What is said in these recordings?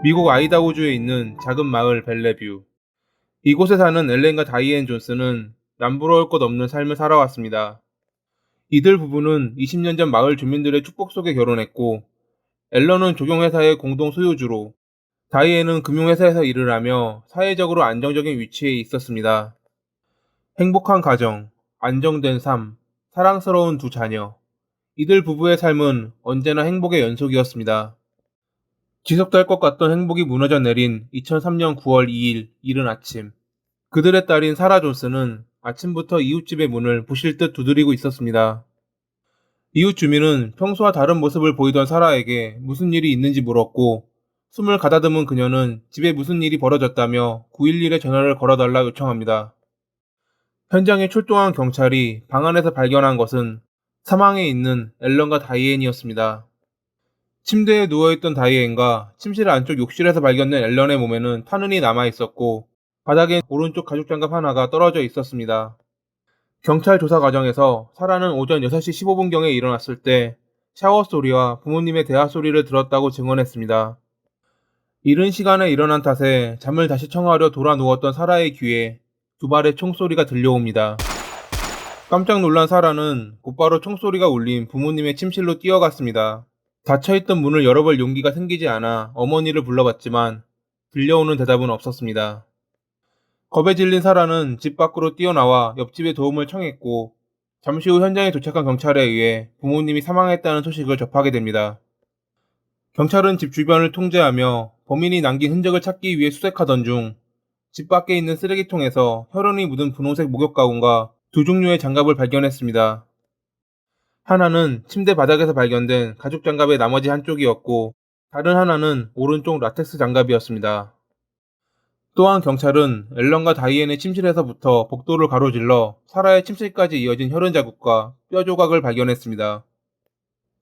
미국 아이다호주에 있는 작은 마을 벨레뷰. 이곳에 사는 엘렌과 다이앤 존스는 남부러울 것 없는 삶을 살아왔습니다. 이들 부부는 20년 전 마을 주민들의 축복 속에 결혼했고, 앨런은 조경회사의 공동 소유주로, 다이앤은 금융회사에서 일을 하며 사회적으로 안정적인 위치에 있었습니다. 행복한 가정, 안정된 삶, 사랑스러운 두 자녀. 이들 부부의 삶은 언제나 행복의 연속이었습니다. 지속될 것 같던 행복이 무너져 내린 2003년 9월 2일 이른 아침. 그들의 딸인 사라 존스는 아침부터 이웃집의 문을 부실 듯 두드리고 있었습니다. 이웃 주민은 평소와 다른 모습을 보이던 사라에게 무슨 일이 있는지 물었고, 숨을 가다듬은 그녀는 집에 무슨 일이 벌어졌다며 911에 전화를 걸어달라 요청합니다. 현장에 출동한 경찰이 방 안에서 발견한 것은 사망해 있는 앨런과 다이앤이었습니다. 침대에 누워있던 다이앤과 침실 안쪽 욕실에서 발견된 앨런의 몸에는 탄흔이 남아있었고, 바닥엔 오른쪽 가죽 장갑 하나가 떨어져 있었습니다. 경찰 조사 과정에서 사라는 오전 6시 15분경에 일어났을 때 샤워 소리와 부모님의 대화 소리를 들었다고 증언했습니다. 이른 시간에 일어난 탓에 잠을 다시 청하려 돌아 누웠던 사라의 귀에 두 발의 총소리가 들려옵니다. 깜짝 놀란 사라는 곧바로 총소리가 울린 부모님의 침실로 뛰어갔습니다. 닫혀있던 문을 열어볼 용기가 생기지 않아 어머니를 불러봤지만 들려오는 대답은 없었습니다. 겁에 질린 사라는 집 밖으로 뛰어나와 옆집에 도움을 청했고, 잠시 후 현장에 도착한 경찰에 의해 부모님이 사망했다는 소식을 접하게 됩니다. 경찰은 집 주변을 통제하며 범인이 남긴 흔적을 찾기 위해 수색하던 중 집 밖에 있는 쓰레기통에서 혈흔이 묻은 분홍색 목욕 가운과 두 종류의 장갑을 발견했습니다. 하나는 침대 바닥에서 발견된 가죽 장갑의 나머지 한쪽이었고, 다른 하나는 오른쪽 라텍스 장갑이었습니다. 또한 경찰은 앨런과 다이앤의 침실에서부터 복도를 가로질러 사라의 침실까지 이어진 혈흔 자국과 뼈 조각을 발견했습니다.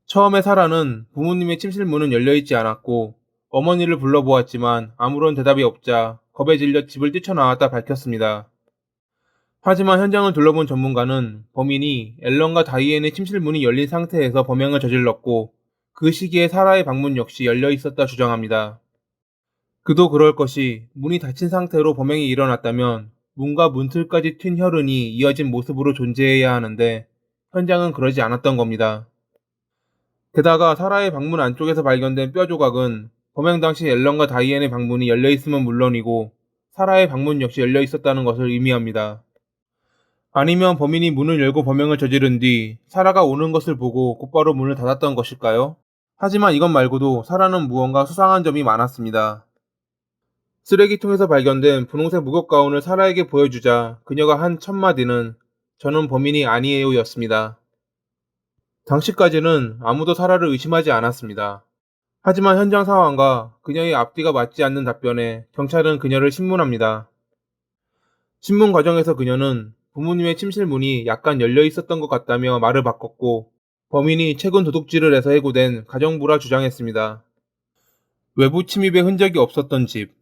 처음에 사라는 부모님의 침실 문은 열려있지 않았고, 어머니를 불러보았지만 아무런 대답이 없자 겁에 질려 집을 뛰쳐나왔다 밝혔습니다. 하지만 현장을 둘러본 전문가는 범인이 앨런과 다이앤의 침실 문이 열린 상태에서 범행을 저질렀고, 그 시기에 사라의 방문 역시 열려 있었다 주장합니다. 그도 그럴 것이, 문이 닫힌 상태로 범행이 일어났다면 문과 문틀까지 튄 혈흔이 이어진 모습으로 존재해야 하는데 현장은 그러지 않았던 겁니다. 게다가 사라의 방문 안쪽에서 발견된 뼈 조각은 범행 당시 앨런과 다이앤의 방문이 열려 있으면 물론이고 사라의 방문 역시 열려 있었다는 것을 의미합니다. 아니면 범인이 문을 열고 범행을 저지른 뒤 사라가 오는 것을 보고 곧바로 문을 닫았던 것일까요? 하지만 이것 말고도 사라는 무언가 수상한 점이 많았습니다. 쓰레기통에서 발견된 분홍색 목욕 가운을 사라에게 보여주자 그녀가 한 첫 마디는 "저는 범인이 아니에요 였습니다. 당시까지는 아무도 사라를 의심하지 않았습니다. 하지만 현장 상황과 그녀의 앞뒤가 맞지 않는 답변에 경찰은 그녀를 신문합니다. 신문 과정에서 그녀는 부모님의 침실 문이 약간 열려 있었던 것 같다며 말을 바꿨고, 범인이 최근 도둑질을 해서 해고된 가정부라 주장했습니다. 외부 침입의 흔적이 없었던 집,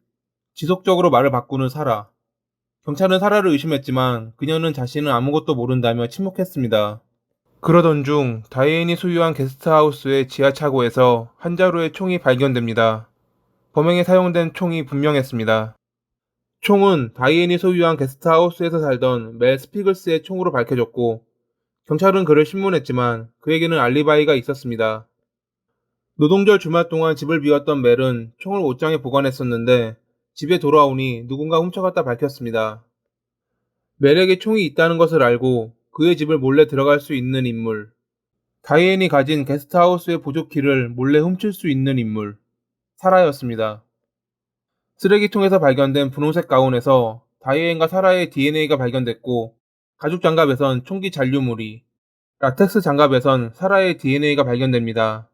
지속적으로 말을 바꾸는 사라. 경찰은 사라를 의심했지만 그녀는 자신은 아무것도 모른다며 침묵했습니다. 그러던 중 다이앤이 소유한 게스트하우스의 지하 차고에서 한 자루의 총이 발견됩니다. 범행에 사용된 총이 분명했습니다. 총은 다이앤이 소유한 게스트하우스에서 살던 멜 스피글스의 총으로 밝혀졌고, 경찰은 그를 신문했지만 그에게는 알리바이가 있었습니다. 노동절 주말 동안 집을 비웠던 멜은 총을 옷장에 보관했었는데 집에 돌아오니 누군가 훔쳐갔다 밝혔습니다. 멜에게 총이 있다는 것을 알고 그의 집을 몰래 들어갈 수 있는 인물, 다이앤이 가진 게스트하우스의 보조키를 몰래 훔칠 수 있는 인물, 사라였습니다. 쓰레기통에서 발견된 분홍색 가운에서 다이앤과 사라의 DNA가 발견됐고, 가죽 장갑에선 총기 잔류물이, 라텍스 장갑에선 사라의 DNA가 발견됩니다.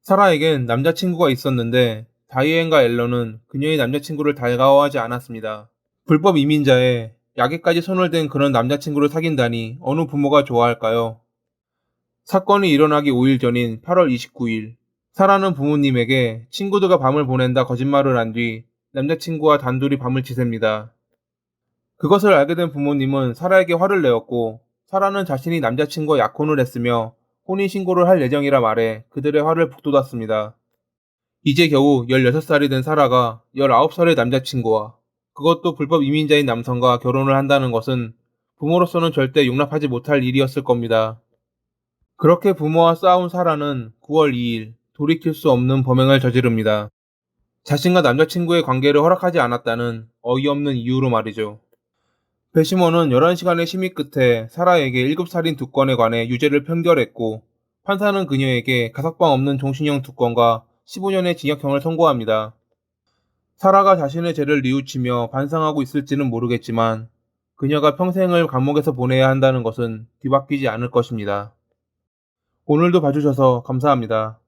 사라에겐 남자친구가 있었는데 다이앤과 앨런은 그녀의 남자친구를 달가워하지 않았습니다. 불법 이민자에 약에까지 손을 댄 그런 남자친구를 사귄다니 어느 부모가 좋아할까요? 사건이 일어나기 5일 전인 8월 29일, 사라는 부모님에게 친구들과 밤을 보낸다 거짓말을 한 뒤 남자친구와 단둘이 밤을 지새웁니다. 그것을 알게 된 부모님은 사라에게 화를 내었고, 사라는 자신이 남자친구와 약혼을 했으며 혼인신고를 할 예정이라 말해 그들의 화를 북돋았습니다. 이제 겨우 16살이 된 사라가 19살의 남자친구와, 그것도 불법 이민자인 남성과 결혼을 한다는 것은 부모로서는 절대 용납하지 못할 일이었을 겁니다. 그렇게 부모와 싸운 사라는 9월 2일 돌이킬 수 없는 범행을 저지릅니다. 자신과 남자친구의 관계를 허락하지 않았다는 어이없는 이유로 말이죠. 배심원은 11시간의 심의 끝에 사라에게 1급 살인 2건에 관해 유죄를 판결했고, 판사는 그녀에게 가석방 없는 종신형 2건과 15년의 징역형을 선고합니다. 사라가 자신의 죄를 뉘우치며 반성하고 있을지는 모르겠지만, 그녀가 평생을 감옥에서 보내야 한다는 것은 뒤바뀌지 않을 것입니다. 오늘도 봐주셔서 감사합니다.